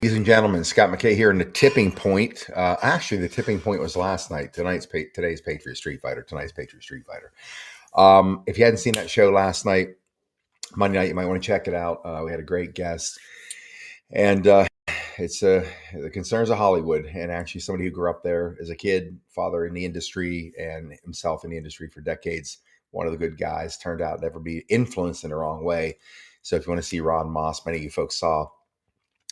Ladies and gentlemen, Scott McKay here in the tipping point. Actually, the tipping point was last night. Today's Patriot Street Fighter. Tonight's Patriot Street Fighter. If you hadn't seen that show last night, Monday night, you might want to check it out. We had a great guest, and it's the concerns of Hollywood, and actually somebody who grew up there as a kid, father in the industry, and himself in the industry for decades. One of the good guys turned out never be influenced in the wrong way. So if you want to see Ron Moss, many of you folks saw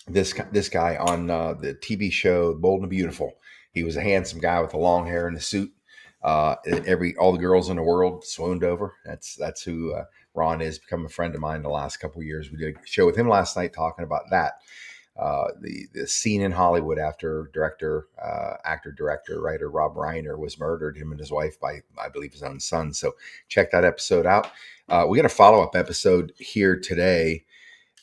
this guy on the TV show Bold and Beautiful. He was a handsome guy with the long hair and a suit. All the girls in the world swooned over. That's who Ron is. Become a friend of mine the last couple of years. We did a show with him last night talking about that. The scene in Hollywood after actor, director, writer Rob Reiner was murdered, him and his wife, by, I believe, his own son. So check that episode out. We got a follow-up episode here today.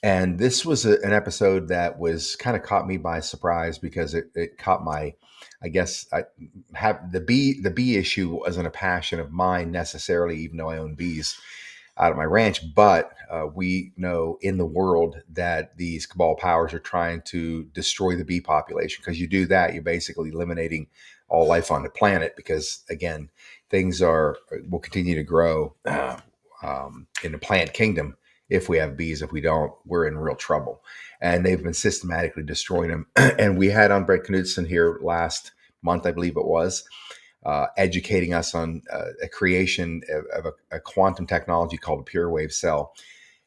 And this was an episode that was kind of caught me by surprise because it caught my, I guess, I have the bee issue wasn't a passion of mine necessarily, even though I own bees out of my ranch. But we know in the world that these cabal powers are trying to destroy the bee population. Because you do that, you're basically eliminating all life on the planet. Because again, things will continue to grow in the plant kingdom. If we have bees, if we don't, we're in real trouble. And they've been systematically destroying them. And we had on Brett Knudsen here last month, I believe it was, educating us on a creation of a quantum technology called a pure wave cell.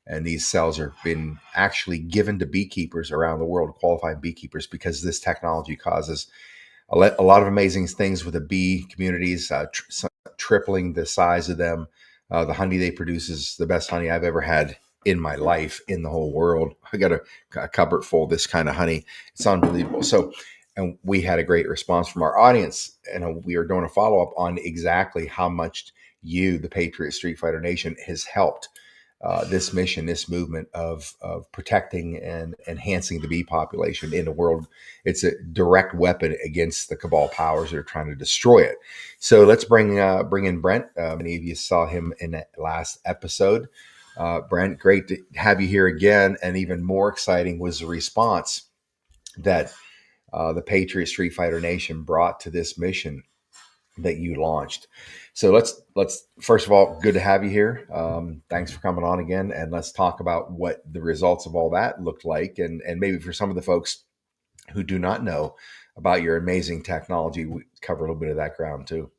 And these cells have been actually given to beekeepers around the world, qualified beekeepers, because this technology causes a lot of amazing things with the bee communities, tripling the size of them. The honey they produce is the best honey I've ever had in my life, in the whole world. I got a cupboard full of this kind of honey. It's unbelievable. So, and we had a great response from our audience, and we are doing a follow-up on exactly how much you, the Patriot Street Fighter Nation, has helped this mission, this movement of protecting and enhancing the bee population in the world. It's a direct weapon against the cabal powers that are trying to destroy it. So let's bring in Brent. Many of you saw him in that last episode. Brent, great to have you here again. And even more exciting was the response that the Patriot Street Fighter Nation brought to this mission that you launched. So let's first of all, good to have you here. Thanks for coming on again, and let's talk about what the results of all that looked like, and maybe for some of the folks who do not know about your amazing technology, we cover a little bit of that ground too.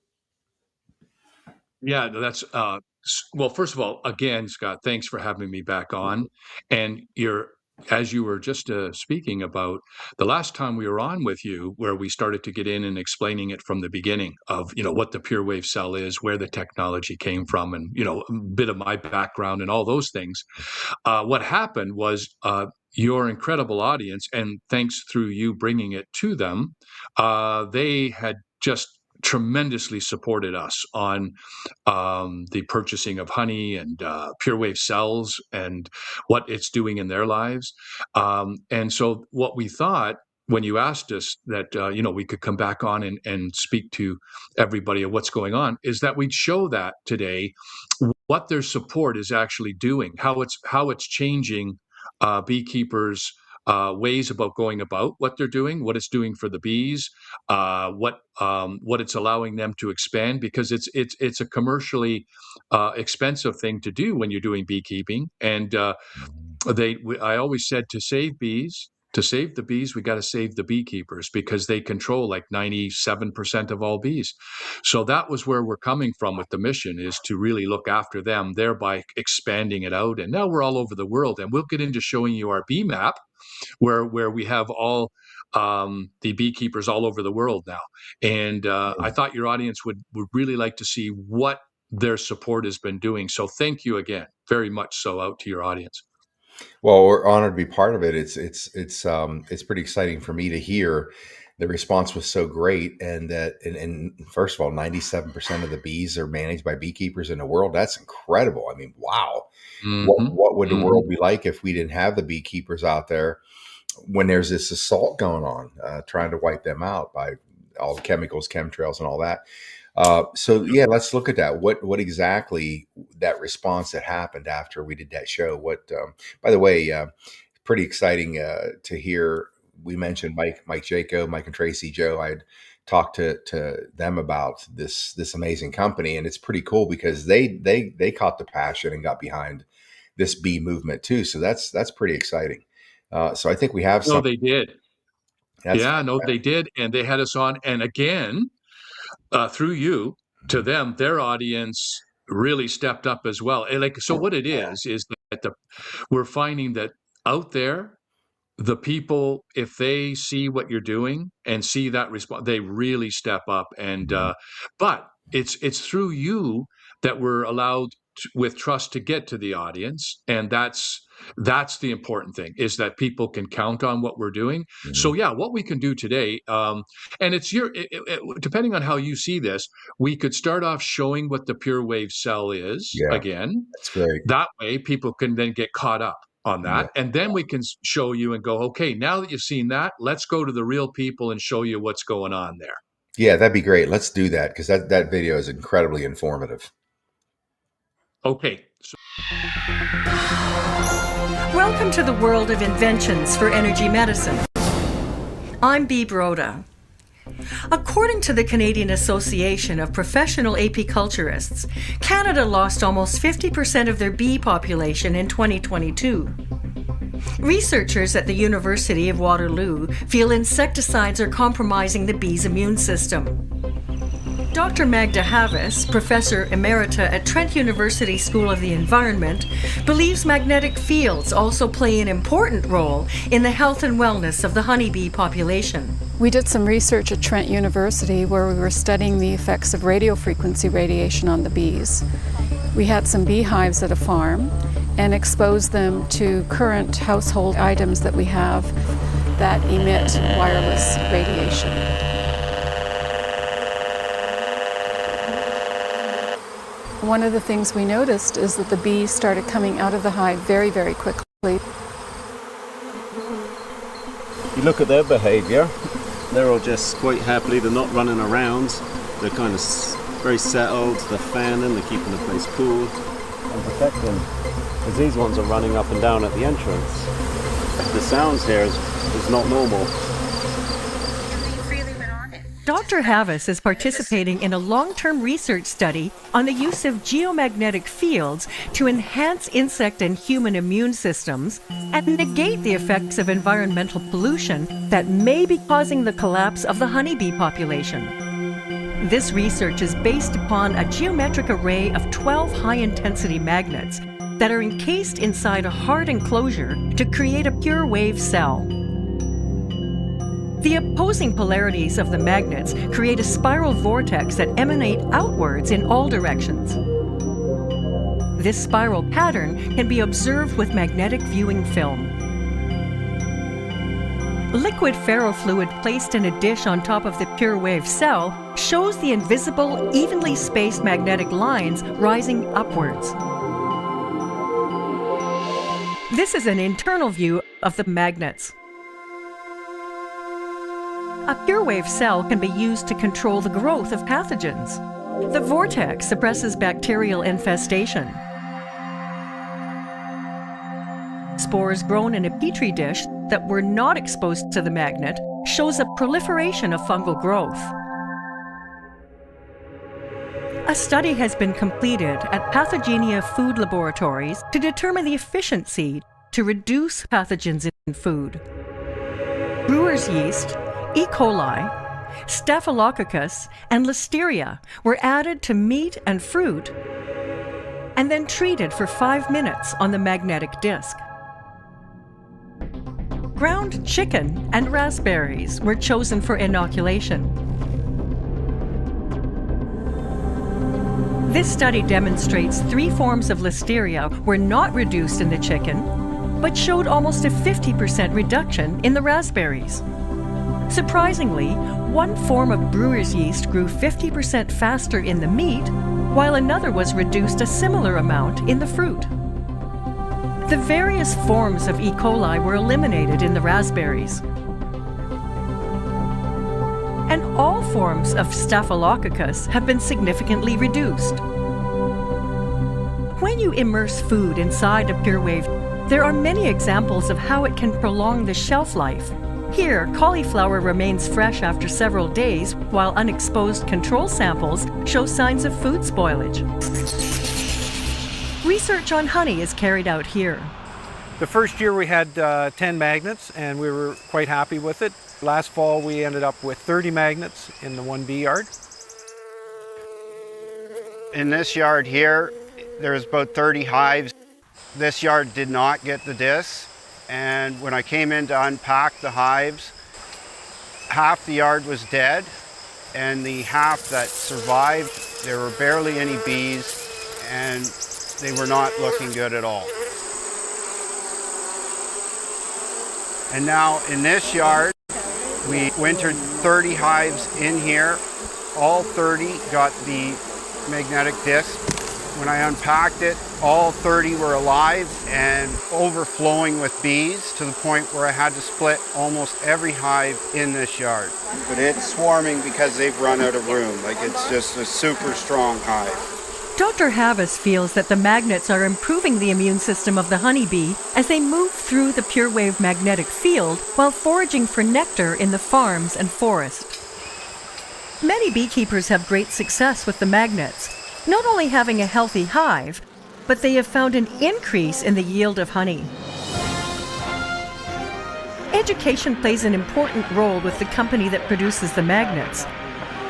Yeah, that's well, first of all, again, Scott, thanks for having me back on. And as you were just speaking about the last time we were on with you, where we started to get in and explaining it from the beginning of, what the pure wave cell is, where the technology came from, and, a bit of my background and all those things. What happened was your incredible audience, and thanks through you bringing it to them, they had just tremendously supported us on the purchasing of honey and pure wave cells and what it's doing in their lives. And so what we thought when you asked us that, we could come back on and speak to everybody of what's going on, is that we'd show that today, what their support is actually doing, how it's changing beekeepers' ways about going about what they're doing, what it's doing for the bees, what it's allowing them to expand, because it's a commercially expensive thing to do when you're doing beekeeping. And I always said, to save the bees, we got to save the beekeepers, because they control like 97% of all bees. So that was where we're coming from with the mission, is to really look after them, thereby expanding it out. And now we're all over the world, and we'll get into showing you our bee map, where we have all the beekeepers all over the world now. And I thought your audience would really like to see what their support has been doing. So thank you again, very much so, out to your audience. Well, we're honored to be part of it. It's pretty exciting for me to hear the response was so great, and first of all, 97% of the bees are managed by beekeepers in the world. That's incredible. I mean, wow. What would the world be like if we didn't have the beekeepers out there when there's this assault going on, trying to wipe them out by all the chemicals, chemtrails, and all that? So yeah, let's look at that. What exactly that response that happened after we did that show? By the way, pretty exciting to hear we mentioned Mike Jaco, Mike and Tracy Joe. I'd talked to them about this amazing company, and it's pretty cool because they caught the passion and got behind this bee movement too. So that's pretty exciting. So I think we have No, some. they did. That's Yeah, no, they did, and they had us on. And again, through you to them, their audience really stepped up as well. And like, so what it is that we're finding that out there, the people, if they see what you're doing and see that response, they really step up. And but it's through you that we're allowed with trust to get to the audience, and that's the important thing, is that people can count on what we're doing. So yeah, what we can do today, and it's depending on how you see this, we could start off showing what the pure wave cell is yeah, again. that's great. That way people can then get caught up on that. Yeah. And then we can show you and go, okay, now that you've seen that, let's go to the real people and show you what's going on there. Yeah, that'd be great. Let's do that because that video is incredibly informative. Okay. Welcome to the world of inventions for energy medicine. I'm Bea Broda. According to the Canadian Association of Professional Apiculturists, Canada lost almost 50% of their bee population in 2022. Researchers at the University of Waterloo feel insecticides are compromising the bee's immune system. Dr. Magda Havas, Professor Emerita at Trent University School of the Environment, believes magnetic fields also play an important role in the health and wellness of the honeybee population. We did some research at Trent University where we were studying the effects of radio frequency radiation on the bees. We had some beehives at a farm and exposed them to current household items that we have that emit wireless radiation. One of the things we noticed is that the bees started coming out of the hive very, very quickly. You look at their behaviour, they're all just quite happily, they're not running around, they're kind of very settled, they're fanning, they're keeping the place cool and protecting. As these ones are running up and down at the entrance. The sounds here is not normal. Dr. Havas is participating in a long-term research study on the use of geomagnetic fields to enhance insect and human immune systems and negate the effects of environmental pollution that may be causing the collapse of the honeybee population. This research is based upon a geometric array of 12 high-intensity magnets that are encased inside a hard enclosure to create a pure wave cell. The opposing polarities of the magnets create a spiral vortex that emanate outwards in all directions. This spiral pattern can be observed with magnetic viewing film. Liquid ferrofluid placed in a dish on top of the pure wave cell shows the invisible, evenly spaced magnetic lines rising upwards. This is an internal view of the magnets. A pure wave cell can be used to control the growth of pathogens. The vortex suppresses bacterial infestation. Spores grown in a petri dish that were not exposed to the magnet shows a proliferation of fungal growth. A study has been completed at Pathogenia food laboratories to determine the efficiency to reduce pathogens in food. Brewer's yeast, E. coli, Staphylococcus, and Listeria were added to meat and fruit and then treated for 5 minutes on the magnetic disc. Ground chicken and raspberries were chosen for inoculation. This study demonstrates 3 forms of Listeria were not reduced in the chicken, but showed almost a 50% reduction in the raspberries. Surprisingly, one form of brewer's yeast grew 50% faster in the meat, while another was reduced a similar amount in the fruit. The various forms of E. coli were eliminated in the raspberries. And all forms of Staphylococcus have been significantly reduced. When you immerse food inside a pure wave, there are many examples of how it can prolong the shelf life. Here, cauliflower remains fresh after several days, while unexposed control samples show signs of food spoilage. Research on honey is carried out here. The first year we had 10 magnets and we were quite happy with it. Last fall we ended up with 30 magnets in the 1B yard. In this yard here, there's about 30 hives. This yard did not get the discs, and when I came in to unpack the hives, half the yard was dead, and the half that survived, there were barely any bees, and they were not looking good at all. And now in this yard, we wintered 30 hives in here. All 30 got the magnetic disc. When I unpacked it, all 30 were alive and overflowing with bees to the point where I had to split almost every hive in this yard. But it's swarming because they've run out of room. Like, it's just a super strong hive. Dr. Havas feels that the magnets are improving the immune system of the honeybee as they move through the pure wave magnetic field while foraging for nectar in the farms and forest. Many beekeepers have great success with the magnets, not only having a healthy hive, but they have found an increase in the yield of honey. Education plays an important role with the company that produces the magnets.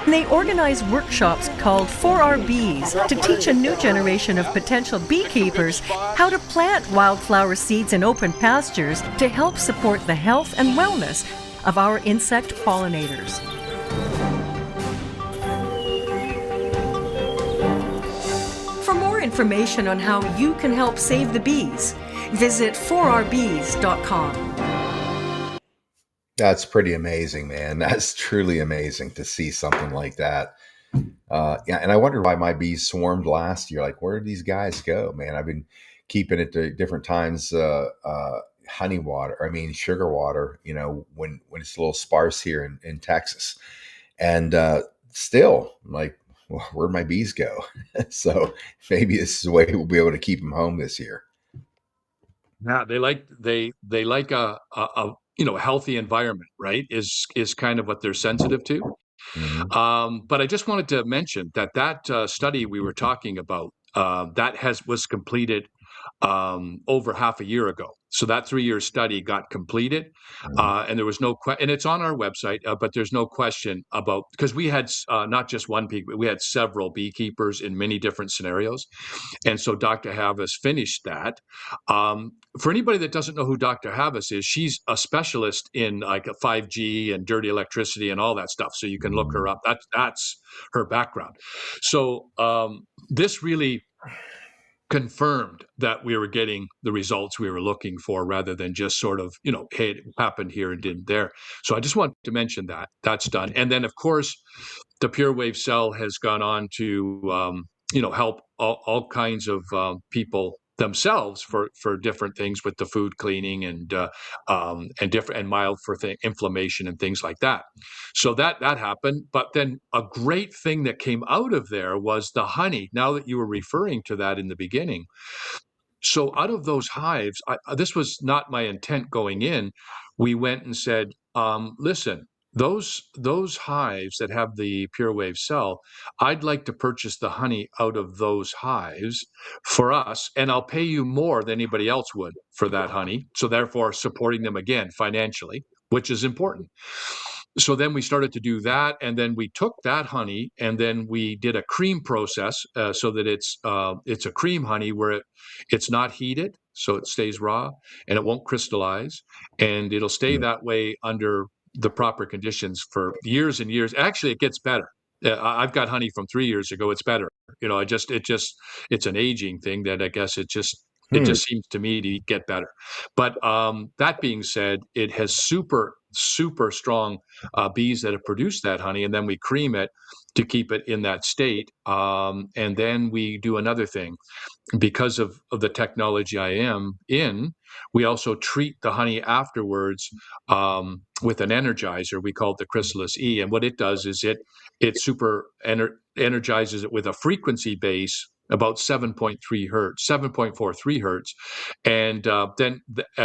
They organize workshops called For Our Bees to teach a new generation of potential beekeepers how to plant wildflower seeds in open pastures to help support the health and wellness of our insect pollinators. For more information on how you can help save the bees, visit forourbees.com. That's pretty amazing, man. That's truly amazing to see something like that. Yeah, and I wondered why my bees swarmed last year. Like, where did these guys go, man? I've been keeping it to different times, honey water, sugar water, when it's a little sparse here in Texas. And still, I'm like, well, where'd my bees go? So maybe this is the way we'll be able to keep them home this year. Yeah, they like a healthy environment, right? Is kind of what they're sensitive to. Mm-hmm. But I just wanted to mention that study we were talking about was completed over half a year ago. So that 3-year study got completed, and there was and it's on our website. But there's no question about, because we had not just one beekeeper, we had several beekeepers in many different scenarios, and so Dr. Havas finished that. For anybody that doesn't know who Dr. Havas is, she's a specialist in like a 5G and dirty electricity and all that stuff. So you can look her up. That's her background. So this really confirmed that we were getting the results we were looking for, rather than just sort of, hey, it happened here and didn't there. So I just wanted to mention that that's done. And then, of course, the Pure Wave cell has gone on to, help all kinds of people themselves for different things with the food cleaning and different and mild for inflammation and things like that. So that happened. But then a great thing that came out of there was the honey. Now that you were referring to that in the beginning, so out of those hives, this was not my intent going in. We went and said, listen, those hives that have the Pure Wave cell, I'd like to purchase the honey out of those hives for us, and I'll pay you more than anybody else would for that honey. So therefore supporting them again financially, which is important. So then we started to do that, and then we took that honey and then we did a cream process so that it's a cream honey where it's not heated, so it stays raw and it won't crystallize, and it'll stay that way under the proper conditions for years and years. Actually, it gets better. I've got honey from 3 years ago. It's better. It's an aging thing that I guess it just seems to me to get better. But that being said, it has super strong bees that have produced that honey, and then we cream it to keep it in that state. And then we do another thing. Because of the technology I am in, we also treat the honey afterwards with an energizer. We call it the Chrysalis E. And what it does is it super energizes it with a frequency base about 7.3 hertz, 7.43 hertz. And then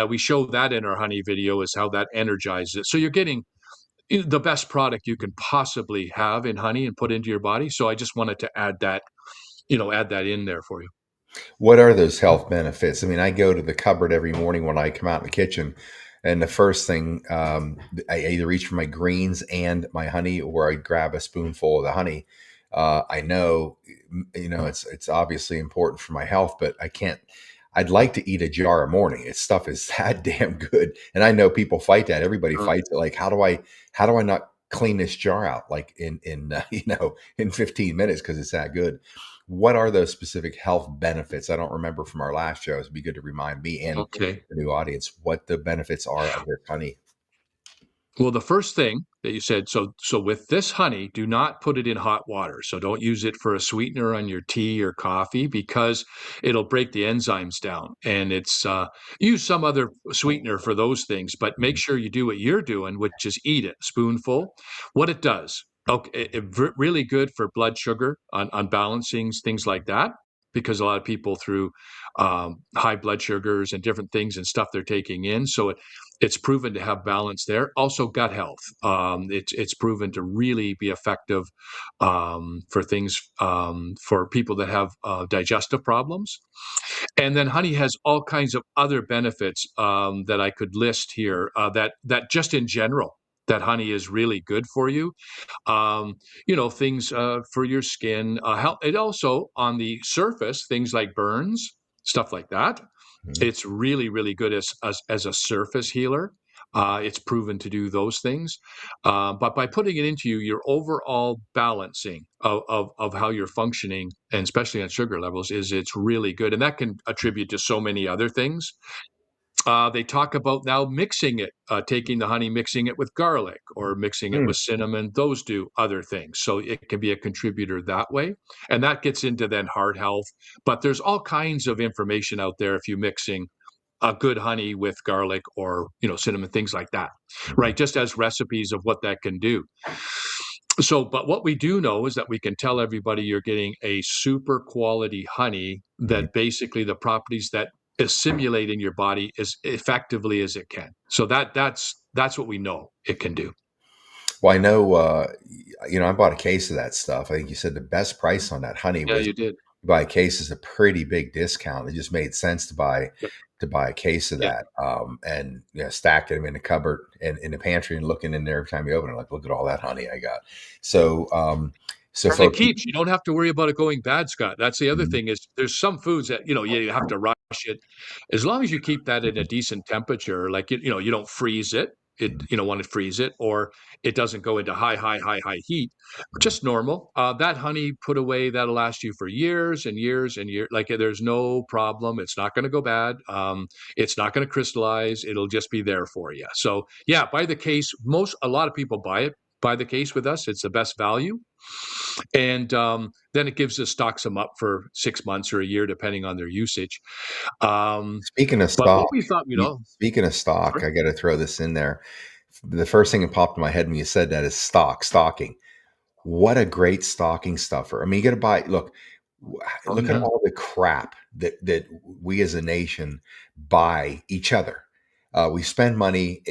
we show that in our honey video is how that energizes it. So you're getting the best product you can possibly have in honey and put into your body. So I just wanted to add that, add that in there for you. What are those health benefits? I mean, I go to the cupboard every morning when I come out in the kitchen, and the first thing I either reach for my greens and my honey, or I grab a spoonful of the honey. I know, it's obviously important for my health, but I can't. I'd like to eat a jar a morning. Its stuff is that damn good, and I know people fight that. Everybody fights it. Like, how do I not clean this jar out like in 15 minutes because it's that good? What are those specific health benefits? I don't remember from our last show. It'd be good to remind me and Okay. the new audience what the benefits are of their honey. Well, the first thing that you said, so with this honey, do not put it in hot water. So don't use it for a sweetener on your tea or coffee because it'll break the enzymes down. And it's use some other sweetener for those things, but make sure you do what you're doing, which is eat it, spoonful. What it does, okay, really good for blood sugar on balancing things like that. Because a lot of people through high blood sugars and different things and stuff they're taking in, so it's proven to have balance there. Also, gut health. It's proven to really be effective for things for people that have digestive problems. And then honey has all kinds of other benefits that I could list here. That just in general, that honey is really good for you. Things for your skin. It also on the surface, things like burns, stuff like that. It's really, really good as a surface healer. It's proven to do those things. But by putting it into your overall balancing of how you're functioning, and especially on sugar levels, it's really good. And that can attribute to so many other things. They talk about now mixing it, taking the honey, mixing it with garlic or mixing it with cinnamon. Those do other things. So it can be a contributor that way. And that gets into then heart health. But there's all kinds of information out there if you're mixing a good honey with garlic or, cinnamon, things like that, right? Just as recipes of what that can do. So, but what we do know is that we can tell everybody you're getting a super quality honey that basically the properties that assimilate in your body as effectively as it can. So that's what we know it can do. Well, I know, I bought a case of that stuff. I think you said the best price on that honey was you did. Buy a case is a pretty big discount. It just made sense to buy a case of that, and stack them in the cupboard and in the pantry and looking in there every time you open it, like, look at all that honey I got. So, and it keeps, you don't have to worry about it going bad, Scott. That's the other thing is there's some foods that, you have to rush it. As long as you keep that in a decent temperature, like, you don't freeze it. You don't want to freeze it, or it doesn't go into high heat, just normal. That honey put away, that'll last you for years and years and years. Like, there's no problem. It's not going to go bad. It's not going to crystallize. It'll just be there for you. So yeah, buy the case. A lot of people buy the case with us. It's the best value. And then it stocks them up for 6 months or a year, depending on their usage. Speaking of stock, what we thought, I got to throw this in there. The first thing that popped in my head when you said that is stocking. What a great stocking stuffer. I mean, you got to buy, look at all the crap that we as a nation buy each other. We spend money.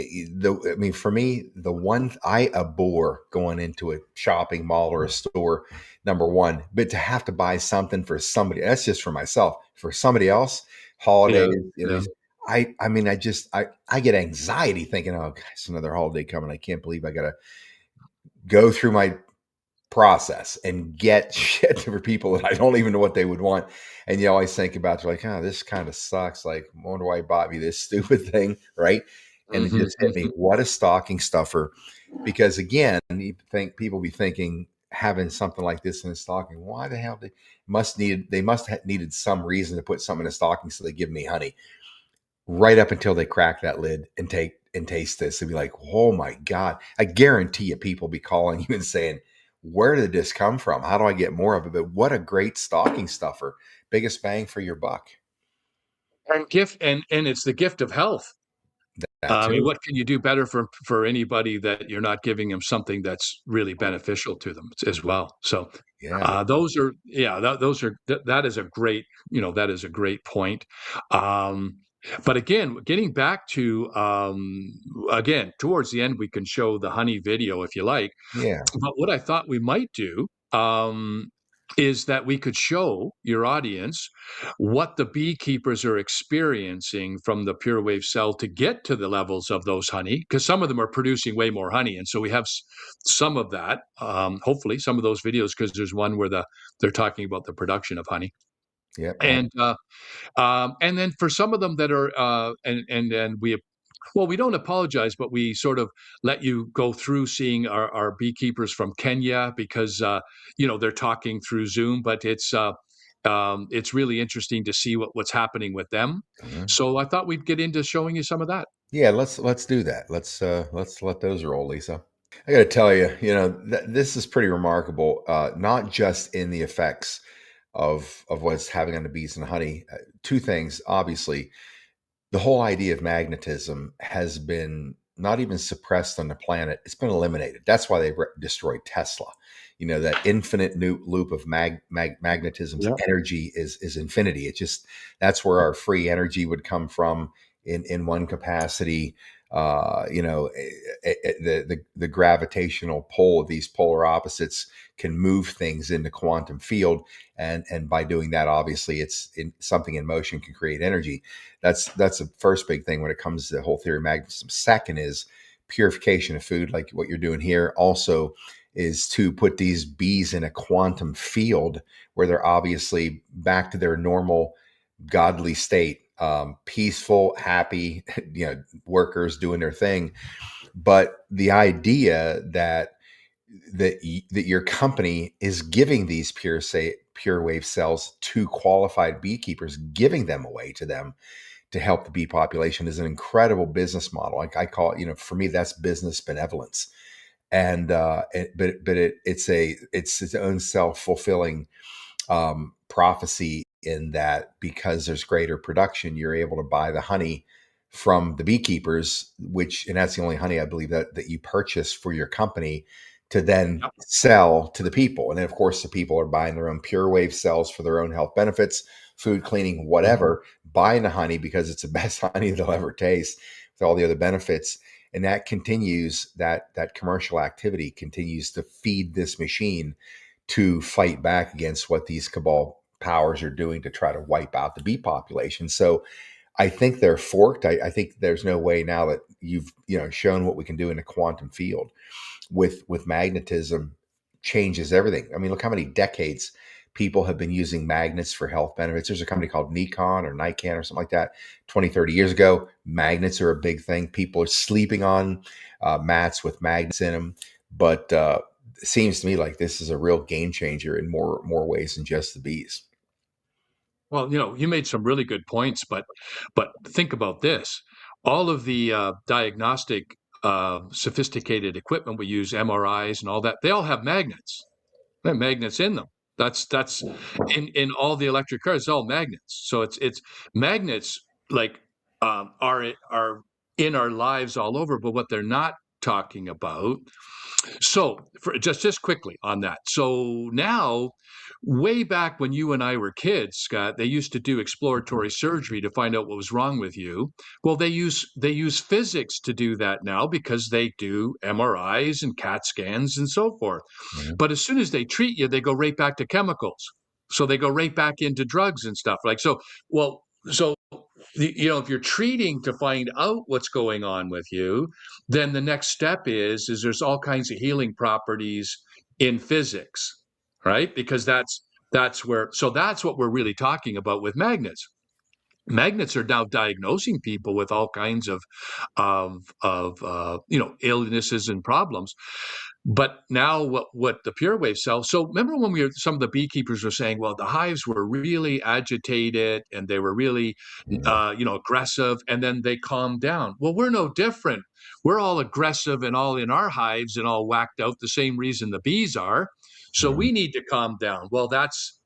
For me, the one I abhor going into a shopping mall or a store, number one, but to have to buy something for somebody, that's just for myself. For somebody else, holidays, I get anxiety thinking, oh, it's another holiday coming. I can't believe I got to go through my process and get shit for people that I don't even know what they would want. And you always think about, you're like, oh, this kind of sucks. Like, I wonder why he bought me this stupid thing, right? And it just hit me. What a stocking stuffer. Because again, you think people be thinking having something like this in a stocking, why the hell they must have needed some reason to put something in a stocking, so they give me honey. Right up until they crack that lid and taste this and be like, oh my God. I guarantee you people be calling you and saying, where did this come from? How do I get more of it? But what a great stocking stuffer. Biggest bang for your buck. And it's the gift of health. I mean, what can you do better for anybody that you're not giving them something that's really beneficial to them as well? So, Yeah. those are, yeah, that is a great, that is a great point. Um, but again, getting back to, again, towards the end, we can show the honey video if you like. Yeah. But what I thought we might do, is that we could show your audience what the beekeepers are experiencing from the pure wave cell to get to the levels of those honey, because some of them are producing way more honey, and so we have some of that. Hopefully, some of those videos, because there's one where they're talking about the production of honey, Yep. and then for some of them that are, and we, well, we don't apologize, but we sort of let you go through seeing our beekeepers from Kenya because, they're talking through Zoom, but it's really interesting to see what's happening with them. Mhm. So I thought we'd get into showing you some of that. Yeah, let's do that. Let's let those roll, Lisa. I got to tell you, this is pretty remarkable. Not just in the effects of what's having on the bees and honey. Two things, obviously, the whole idea of magnetism has been not even suppressed on the planet; it's been eliminated. That's why they destroyed Tesla. That infinite loop of magnetism's Yeah. energy is infinity. It just that's where our free energy would come from in one capacity. The gravitational pull of these polar opposites can move things in the quantum field, and by doing that, obviously, something in motion can create energy. That's the first big thing when it comes to the whole theory of magnetism. Second is purification of food, like what you're doing here. Also, is to put these bees in a quantum field where they're obviously back to their normal godly state, peaceful, happy, workers doing their thing. But the idea that your company is giving these pure wave cells to qualified beekeepers, giving them away to them to help the bee population is an incredible business model. Like I call it, for me, that's business benevolence. And it's its own self-fulfilling prophecy, in that because there's greater production, you're able to buy the honey from the beekeepers, and that's the only honey I believe that you purchase for your company to then Yep. sell to the people. And then of course the people are buying their own pure wave cells for their own health benefits, food, cleaning, whatever, buying the honey because it's the best honey they'll ever taste with all the other benefits. And that continues, that commercial activity continues to feed this machine to fight back against what these cabal powers are doing to try to wipe out the bee population. So I think they're forked. I think there's no way now that you've shown what we can do in a quantum field with magnetism changes everything. I mean, look how many decades people have been using magnets for health benefits. There's a company called Nikon or Nikan or something like that. 20, 30 years ago, magnets are a big thing. People are sleeping on mats with magnets in them. But it seems to me like this is a real game changer in more ways than just the bees. Well, you made some really good points, but think about this. All of the diagnostic sophisticated equipment we use, MRIs and all that, they all have magnets. They have magnets in them. That's in all the electric cars, it's all magnets. So it's magnets, like, are in our lives all over, but what they're not talking about. So just quickly on that. So now, way back when you and I were kids, Scott, they used to do exploratory surgery to find out what was wrong with you. Well, they use physics to do that now because they do MRIs and CAT scans and so forth. Mm-hmm. But as soon as they treat you, they go right back to chemicals. So they go right back into drugs and stuff. Like, so, well, so if you're treating to find out what's going on with you, then the next step is there's all kinds of healing properties in physics, right? Because that's what we're really talking about with magnets. Magnets are now diagnosing people with all kinds of illnesses and problems. But now what the pure wave cells. So remember when some of the beekeepers were saying, well, the hives were really agitated and they were really aggressive, and then they calmed down. Well, we're no different. We're all aggressive and all in our hives and all whacked out the same reason the bees are. So we need to calm down. Well, that's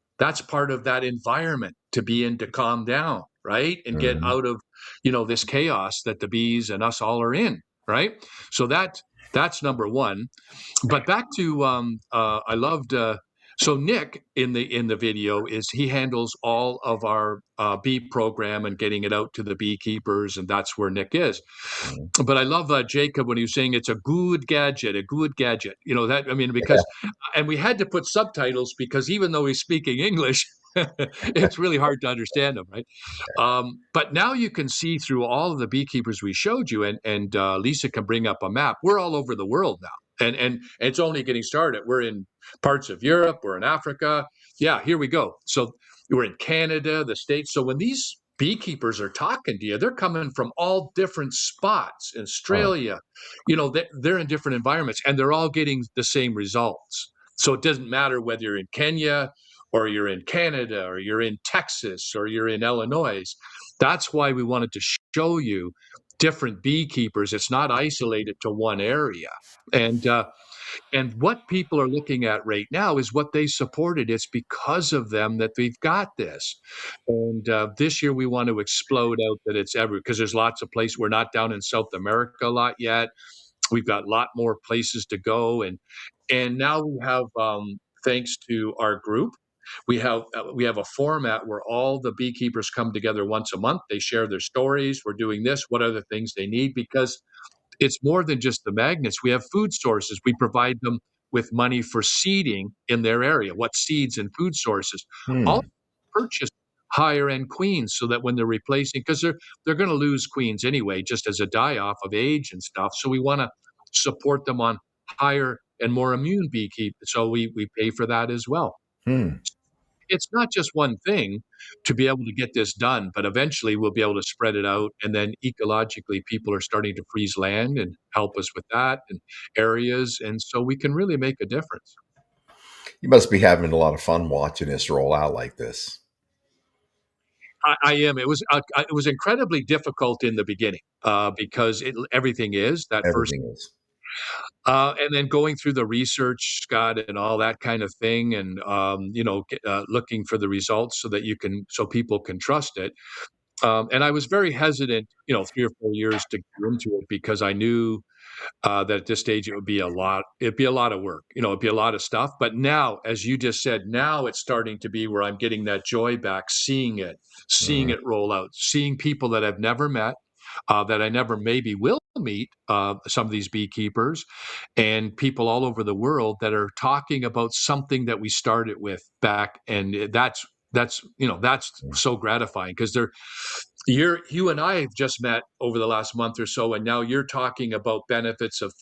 part of that environment to be in, to calm down. right? And get out of, this chaos that the bees and us all are in, right? So that's number one. But back to I loved so Nick in the video he handles all of our bee program and getting it out to the beekeepers, and that's where Nick is. But I love Jacob when he was saying it's a good gadget, a good gadget. That, I mean, because and we had to put subtitles because even though he's speaking English, it's really hard to understand him, right? But now you can see through all of the beekeepers we showed you, and Lisa can bring up a map. We're all over the world now, and it's only getting started. We're in parts of Europe, we're in Africa. Yeah, here we go. So we're in Canada, the States. So when these beekeepers are talking to you, they're coming from all different spots. Australia, they're in different environments, and they're all getting the same results. So it doesn't matter whether you're in Kenya or you're in Canada, or you're in Texas, or you're in Illinois. That's why we wanted to show you different beekeepers. It's not isolated to one area. And what people are looking at right now is what they supported. It's because of them that we've got this. And this year we want to explode out that it's everywhere, because there's lots of places. We're not down in South America a lot yet. We've got a lot more places to go. And now we have, thanks to our group, we have a format where all the beekeepers come together once a month. They share their stories. We're doing this. What other things they need? Because it's more than just the magnets. We have food sources. We provide them with money for seeding in their area. What seeds and food sources? All purchase higher end queens so that when they're replacing, because they're going to lose queens anyway, just as a die off of age and stuff. So we want to support them on higher and more immune beekeeping. So we pay for that as well. It's not just one thing to be able to get this done, but eventually we'll be able to spread it out. And then ecologically, people are starting to freeze land and help us with that and areas. And so we can really make a difference. You must be having a lot of fun watching this roll out like this. I am. It was incredibly difficult in the beginning because everything is that Everything first. is. And then going through the research, Scott, and all that kind of thing, and looking for the results so people can trust it. And I was very hesitant, 3 or 4 years to get into it because I knew that at this stage it would be a lot. It'd be a lot of work, it'd be a lot of stuff. But now, as you just said, now it's starting to be where I'm getting that joy back, seeing it roll out, seeing people that I've never met, that I never maybe will meet, some of these beekeepers and people all over the world that are talking about something that we started with back. And that's so gratifying because you and I have just met over the last month or so, and now you're talking about benefits of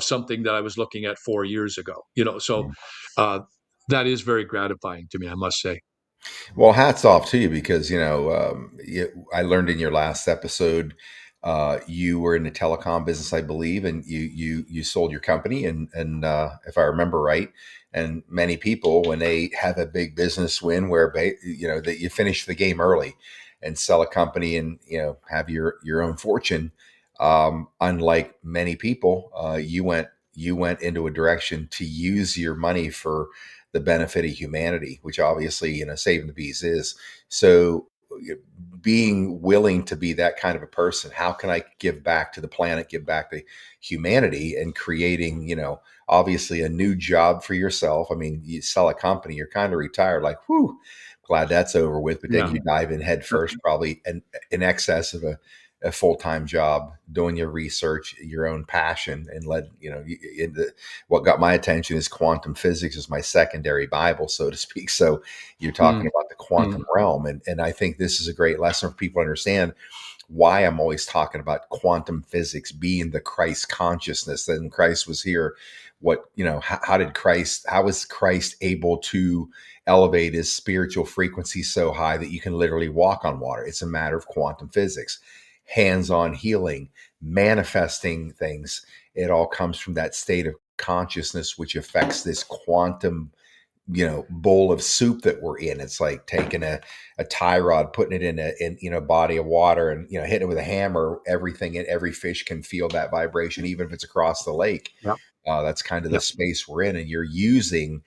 something that I was looking at 4 years ago. So that is very gratifying to me, I must say. Well, hats off to you because I learned in your last episode you were in the telecom business, I believe, and you sold your company, and if I remember right, and many people when they have a big business win where that you finish the game early and sell a company and have your own fortune. Unlike many people, you went into a direction to use your money for the benefit of humanity, which obviously, saving the bees is. So being willing to be that kind of a person, how can I give back to the planet, give back to humanity, and creating, obviously a new job for yourself. I mean, you sell a company, you're kind of retired, like, whew, glad that's over with. But then you dive in head first, probably in excess of a full-time job, doing your research, your own passion, and what got my attention is quantum physics is my secondary Bible, so to speak. So you're talking about the quantum realm. And I think this is a great lesson for people to understand why I'm always talking about quantum physics being the Christ consciousness. Then Christ was here. How was Christ able to elevate his spiritual frequency so high that you can literally walk on water? It's a matter of quantum physics. Hands-on healing, manifesting things. It all comes from that state of consciousness, which affects this quantum, bowl of soup that we're in. It's like taking a tie rod, putting it in a body of water and, hitting it with a hammer. Everything and every fish can feel that vibration, even if it's across the lake. Yep. That's kind of the space we're in. And you're using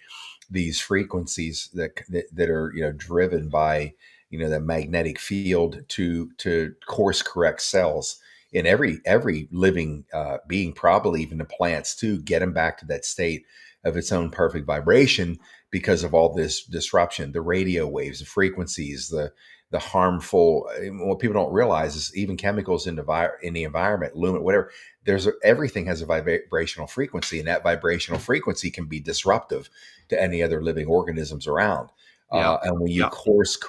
these frequencies that are, driven by the magnetic field to course correct cells in every living being, probably even the plants too, get them back to that state of its own perfect vibration because of all this disruption, the radio waves, the frequencies, the harmful. What people don't realize is even chemicals in the environment, lumen, whatever. Everything has a vibrational frequency, and that vibrational frequency can be disruptive to any other living organisms around. And when you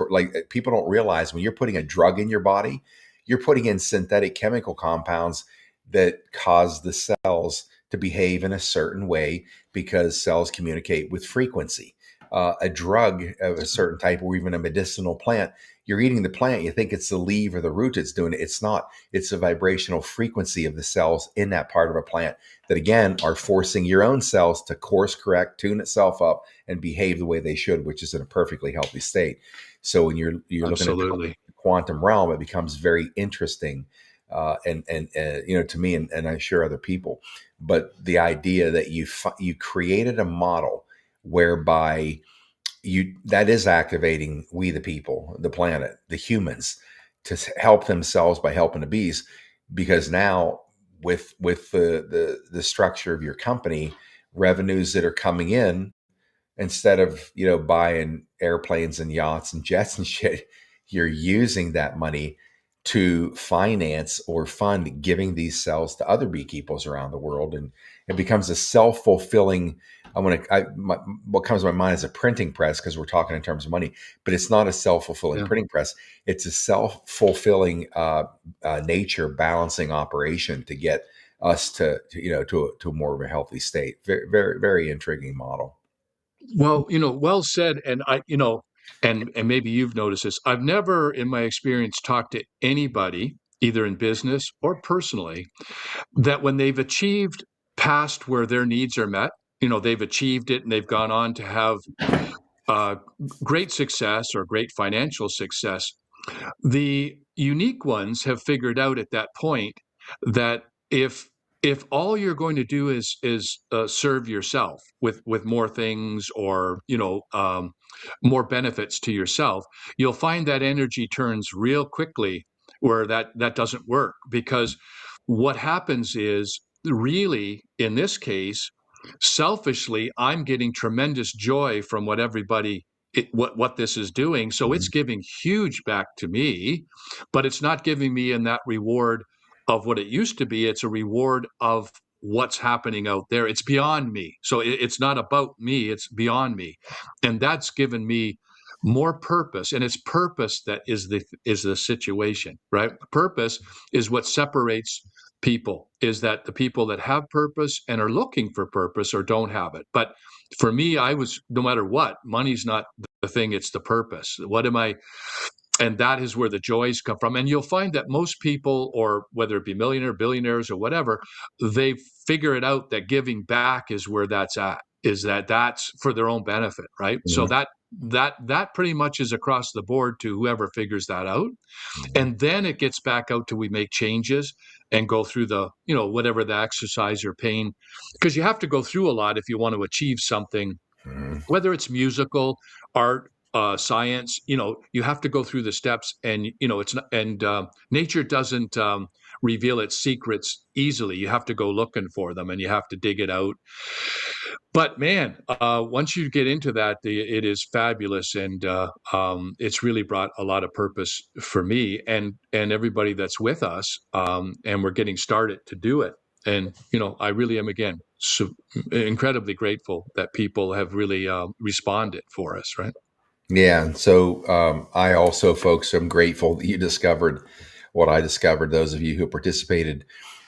like, people don't realize when you're putting a drug in your body, you're putting in synthetic chemical compounds that cause the cells to behave in a certain way because cells communicate with frequency. A drug of a certain type, or even a medicinal plant, you're eating the plant, you think it's the leaf or the root that's doing it. It's not. It's the vibrational frequency of the cells in that part of a plant that, again, are forcing your own cells to course correct, tune itself up, and behave the way they should, which is in a perfectly healthy state. So when you're looking at the quantum realm, it becomes very interesting, and to me, and I'm sure other people. But the idea that you created a model whereby that is activating we the people, the planet, the humans, to help themselves by helping the bees, because now with the structure of your company, revenues that are coming in, instead of buying airplanes and yachts and jets and shit, you're using that money to finance or fund giving these cells to other beekeepers around the world, and it becomes a self-fulfilling. What comes to my mind is a printing press, because we're talking in terms of money, but it's not a self-fulfilling printing press. It's a self-fulfilling nature balancing operation to get us to more of a healthy state. Very, very, very intriguing model. Well, well said. And and maybe you've noticed this. I've never in my experience talked to anybody, either in business or personally, that when they've achieved past where their needs are met, they've achieved it and they've gone on to have great success or great financial success. The unique ones have figured out at that point that if all you're going to do is serve yourself with more things, or more benefits to yourself, you'll find that energy turns real quickly where that doesn't work, because what happens is, really, in this case, selfishly, I'm getting tremendous joy from what everybody what this is doing. So it's giving huge back to me, but it's not giving me in that reward of what it used to be. It's a reward of what's happening out there. It's beyond me. So it's not about me, it's beyond me. And that's given me more purpose. And it's purpose that is the situation, right? Purpose is what separates people, is that the people that have purpose and are looking for purpose or don't have it. But for me, no matter what, money's not the thing, it's the purpose. And that is where the joys come from. And you'll find that most people, or whether it be millionaire, billionaires, or whatever, they figure it out that giving back is where that's at, that's for their own benefit, right? So that pretty much is across the board to whoever figures that out. And then it gets back out till we make changes and go through the, whatever the exercise or pain, because you have to go through a lot if you want to achieve something, whether it's musical, art, science. You have to go through the steps, and it's not, and nature doesn't reveal its secrets easily. You have to go looking for them, and you have to dig it out. But man, once you get into that, it is fabulous, and it's really brought a lot of purpose for me and everybody that's with us, and we're getting started to do it. And I really am, again, so incredibly grateful that people have really responded for us, right? Yeah. So I also, folks, am grateful that you discovered what I discovered. Those of you who participated,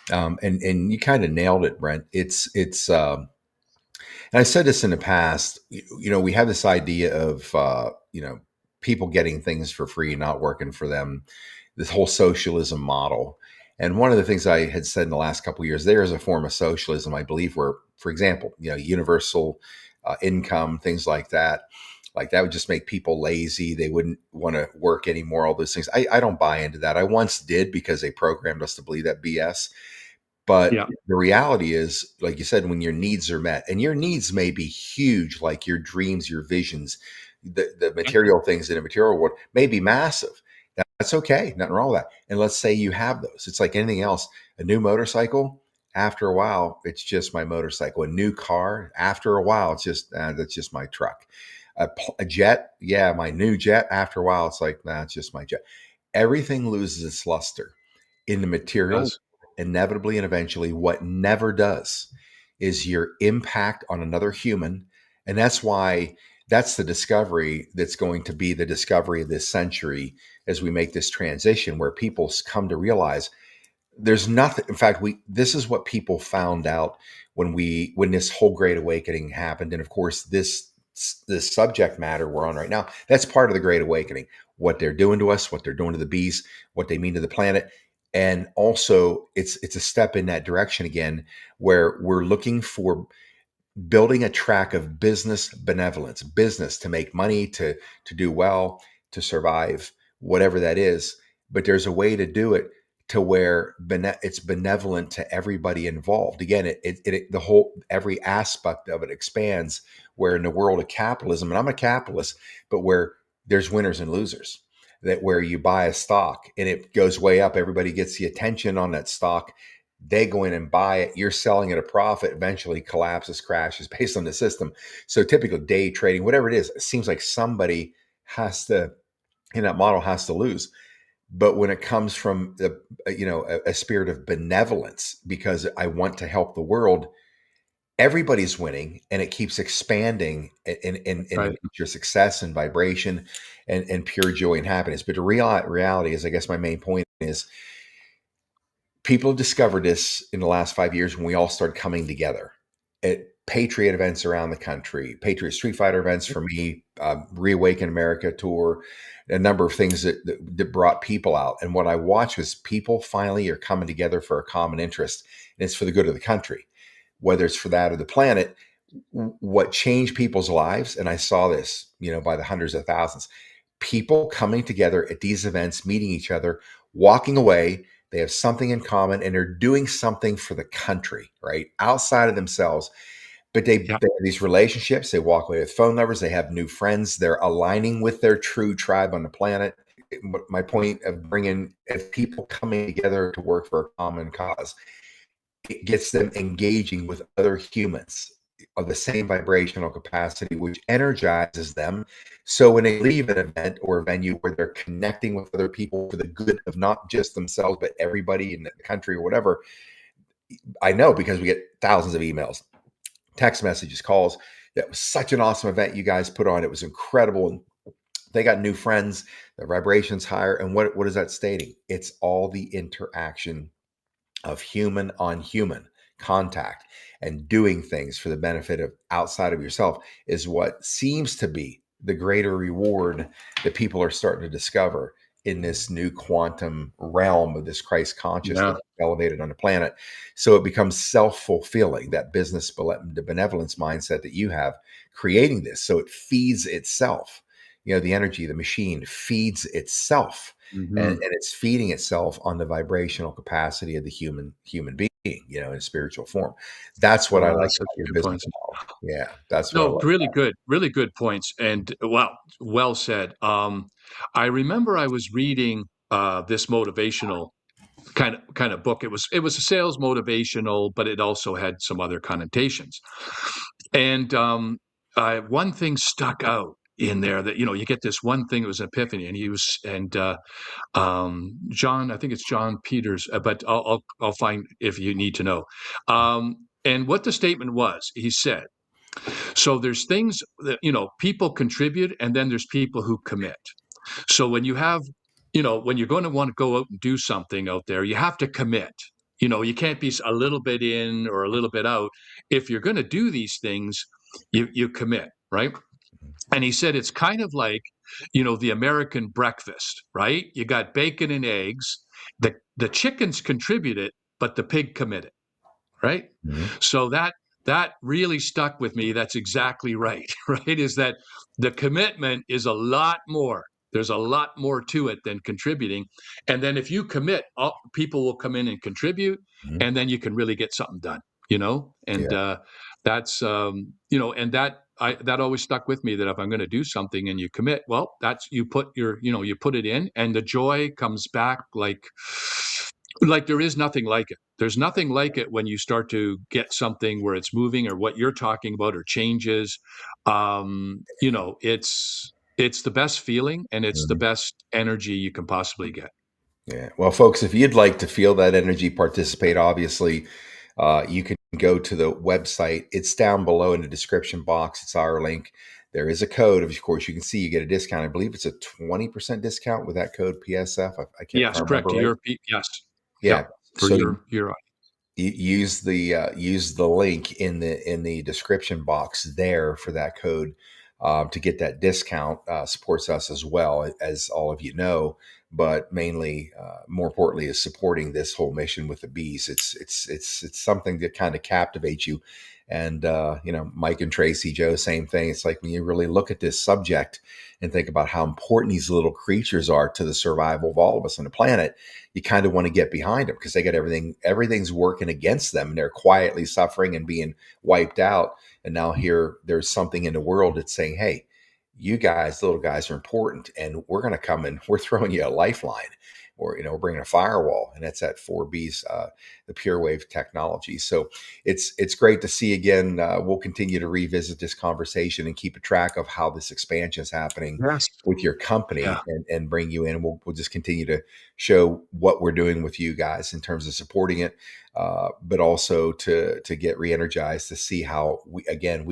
and you kind of nailed it, Brent. It's and I said this in the past. We have this idea of people getting things for free, not working for them. This whole socialism model. And one of the things I had said in the last couple of years, there is a form of socialism, I believe, where, for example, universal income, things like that. Like, that would just make people lazy. They wouldn't want to work anymore, all those things. I don't buy into that. I once did, because they programmed us to believe that BS. But the reality is, like you said, when your needs are met, and your needs may be huge, like your dreams, your visions, the material things in the material world may be massive. That's okay. Nothing wrong with that. And let's say you have those. It's like anything else. A new motorcycle, after a while, it's just my motorcycle. A new car, after a while, it's just that's just my truck. A jet, yeah, my new jet. After a while, it's like, nah, it's just my jet. Everything loses its luster in the material. Inevitably and eventually, what never does is your impact on another human. And that's why that's the discovery that's going to be the discovery of this century as we make this transition, where people come to realize there's nothing. In fact, this is what people found out when this whole Great Awakening happened. And of course, this subject matter we're on right now, that's part of the Great Awakening. What they're doing to us, what they're doing to the bees, what they mean to the planet. And also it's a step in that direction again, where we're looking for building a track of business benevolence, business to make money, to do well, to survive, whatever that is. But there's a way to do it to where it's benevolent to everybody involved. Again, the whole, every aspect of it expands, where in the world of capitalism, and I'm a capitalist, but where there's winners and losers, that where you buy a stock and it goes way up, everybody gets the attention on that stock. They go in and buy it. You're selling at a profit, eventually collapses, crashes based on the system. So typical day trading, whatever it is, it seems like somebody has to, in that model, has to lose. But when it comes from a spirit of benevolence, because I want to help the world, everybody's winning, and it keeps expanding in your success and vibration and pure joy and happiness. But the reality is, I guess my main point is, people have discovered this in the last 5 years when we all started coming together at Patriot events around the country, Patriot Street Fighter events for me, Reawaken America tour, a number of things that brought people out. And what I watched was people finally are coming together for a common interest, and it's for the good of the country, whether it's for that or the planet. What changed people's lives, and I saw this, by the hundreds of thousands, people coming together at these events, meeting each other, walking away. They have something in common, and they're doing something for the country, right? Outside of themselves. But they have these relationships. They walk away with phone numbers. They have new friends. They're aligning with their true tribe on the planet. My point of bringing people coming together to work for a common cause, it gets them engaging with other humans of the same vibrational capacity, which energizes them. So when they leave an event or a venue where they're connecting with other people for the good of not just themselves, but everybody in the country or whatever, I know, because we get thousands of emails, text messages, calls. That was such an awesome event you guys put on. It was incredible. And they got new friends, the vibration's higher. And what is that stating? It's all the interaction of human on human contact and doing things for the benefit of outside of yourself is what seems to be the greater reward that people are starting to discover in this new quantum realm of this Christ consciousness elevated on the planet. So it becomes self-fulfilling, that business, the benevolence mindset that you have creating this. So it feeds itself. The energy, the machine feeds itself. Mm-hmm. And it's feeding itself on the vibrational capacity of the human being, in a spiritual form. That's what I like about your business model. Yeah, that's what I like. Really good points, and well said. I remember I was reading this motivational kind of book. It was a sales motivational, but it also had some other connotations. And one thing stuck out in there that you get this one thing. It was an epiphany, and John, I think it's John Peters, but I'll find if you need to know. And what the statement was, he said, so there's things that people contribute, and then there's people who commit. So when you have, when you're going to want to go out and do something out there, you have to commit. You can't be a little bit in or a little bit out. If you're going to do these things, you commit, right? And he said it's kind of like, the American breakfast, right? You got bacon and eggs. The chickens contributed, but the pig committed, right? Mm-hmm. So that really stuck with me. That's exactly right, right? Is that the commitment is a lot more. There's a lot more to it than contributing. And then if you commit, people will come in and contribute, and then you can really get something done, and that's, and that that always stuck with me, that if I'm going to do something and you commit, well, that's, you put you put it in, and the joy comes back like there is nothing like it. There's nothing like it when you start to get something where it's moving, or what you're talking about, or changes. It's the best feeling, and it's the best energy you can possibly get. Yeah. Well, folks, if you'd like to feel that energy, participate, obviously, you can go to the website. It's down below in the description box. It's our link. There is a code. Of course, you can see you get a discount. I believe it's a 20% discount with that code PSF. I can't Yes, remember. correct. Right? Yes. Yeah. For So your use the link in the description box there for that code to get that discount. Supports us as well, as all of you know, but mainly, more importantly, is supporting this whole mission with the bees. It's something that kind of captivates you. And Mike and Tracy, Joe, same thing. It's like when you really look at this subject and think about how important these little creatures are to the survival of all of us on the planet, you kind of want to get behind them, because they got everything's working against them, and they're quietly suffering and being wiped out. And now there's something in the world that's saying, hey, you guys, little guys, are important, and we're going to come and we're throwing you a lifeline, or we're bringing a firewall, and that's at 4B's, the Pure Wave technology. So it's great to see again. We'll continue to revisit this conversation and keep a track of how this expansion is happening with your company, and bring you in. And we'll just continue to show what we're doing with you guys in terms of supporting it, but also to get re-energized, to see how we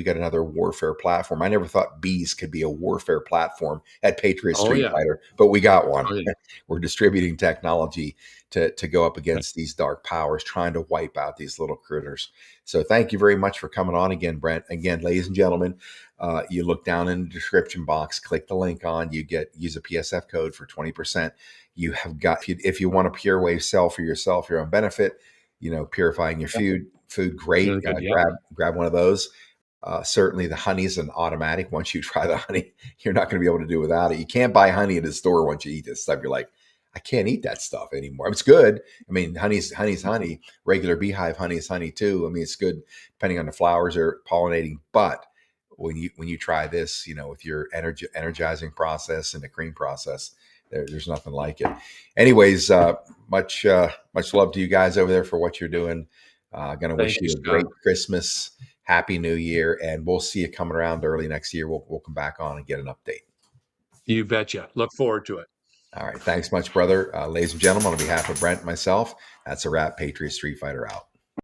got another warfare platform. I never thought bees could be a warfare platform at Patriot Street Fighter, but we got one. We're distributing technology to go up against these dark powers trying to wipe out these little critters. So thank you very much for coming on again, Brent. Again, ladies and gentlemen, you look down in the description box, click the link on, use a PSF code for 20%. You have got, if you want a Pure Wave cell for yourself, your own benefit, purifying your food, great. Really good, Grab one of those. Certainly the honey is an automatic. Once you try the honey, you're not going to be able to do without it. You can't buy honey at the store. Once you eat this stuff, you're like, I can't eat that stuff anymore. It's good. I mean, honey's honey. Regular beehive honey is honey too. I mean, it's good depending on the flowers they're pollinating. But when you try this, with your energizing process and the cream process, there's nothing like it. Anyways, much love to you guys over there for what you're doing. Going to wish you a great Christmas, Happy New Year, and we'll see you coming around early next year. We'll come back on and get an update. You betcha. Look forward to it. All right. Thanks much, brother. Ladies and gentlemen, on behalf of Brent and myself, that's a wrap. Patriot Street Fighter out.